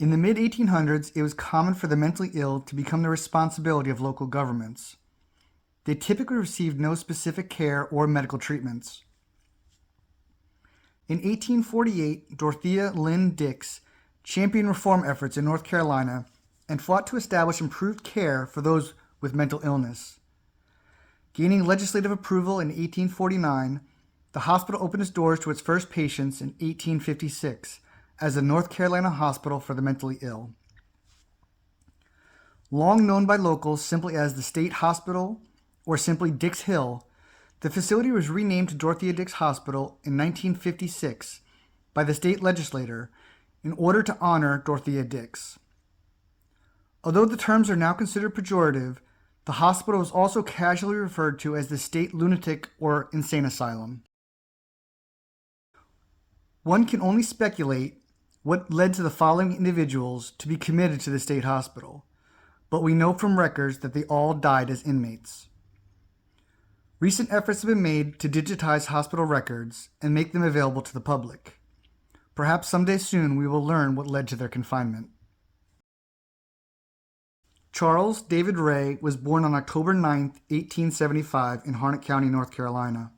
In the mid-1800s, it was common for the mentally ill to become the responsibility of local governments. They typically received no specific care or medical treatments. In 1848, Dorothea Dix championed reform efforts in North Carolina and fought to establish improved care for those with mental illness. Gaining legislative approval in 1849, the hospital opened its doors to its first patients in 1856 as the North Carolina Hospital for the Mentally Ill. Long known by locals simply as the State Hospital or simply Dix Hill, the facility was renamed to Dorothea Dix Hospital in 1956 by the state legislature in order to honor Dorothea Dix. Although the terms are now considered pejorative, the hospital is also casually referred to as the State Lunatic or Insane Asylum. One can only speculate what led to the following individuals to be committed to the state hospital, but we know from records that they all died as inmates. Recent efforts have been made to digitize hospital records and make them available to the public. Perhaps someday soon we will learn what led to their confinement. Charles David Ray was born on October 9, 1875 in Harnett County, North Carolina.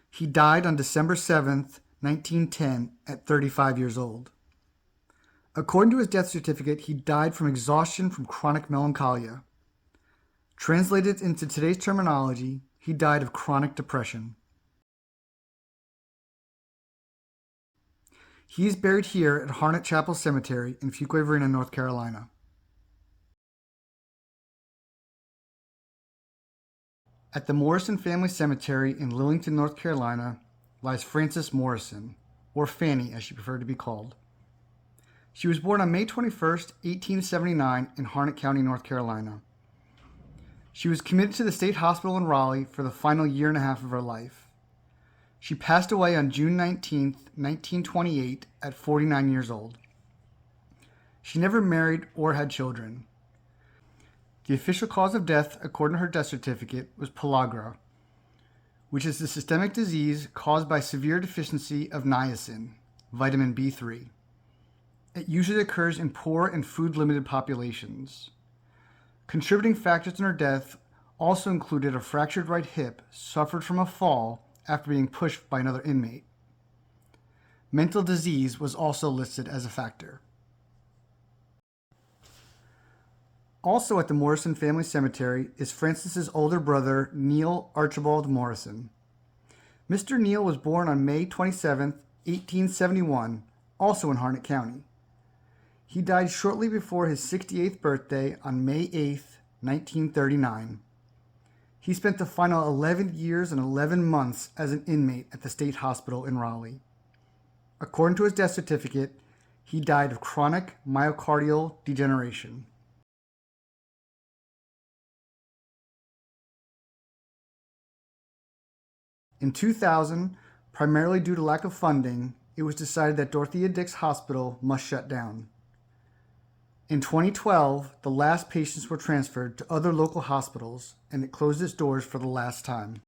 He died on December 7, 1910 at 35 years old. According to his death certificate, he died from exhaustion from chronic melancholia. Translated into today's terminology, he died of chronic depression. He is buried here at Harnett Chapel Cemetery in Fuquay-Varina, North Carolina. At the Morrison Family Cemetery in Lillington, North Carolina, lies Frances Morrison, or Fanny as she preferred to be called. She was born on May 21, 1879 in Harnett County, North Carolina. She was committed to the state hospital in Raleigh for the final year and a half of her life. She passed away on June 19, 1928 at 49 years old. She never married or had children. The official cause of death, according to her death certificate, was pellagra, which is a systemic disease caused by severe deficiency of niacin, vitamin B3. It usually occurs in poor and food-limited populations. Contributing factors in her death also included a fractured right hip suffered from a fall after being pushed by another inmate. Mental disease was also listed as a factor. Also at the Morrison Family Cemetery is Frances's older brother, Neil Archibald Morrison. Mr. Neil was born on May 27, 1871, also in Harnett County. He died shortly before his 68th birthday on May 8, 1939. He spent the final 11 years and 11 months as an inmate at the state hospital in Raleigh. According to his death certificate, he died of chronic myocardial degeneration. In 2000, primarily due to lack of funding, it was decided that Dorothea Dix Hospital must shut down. In 2012, the last patients were transferred to other local hospitals, and it closed its doors for the last time.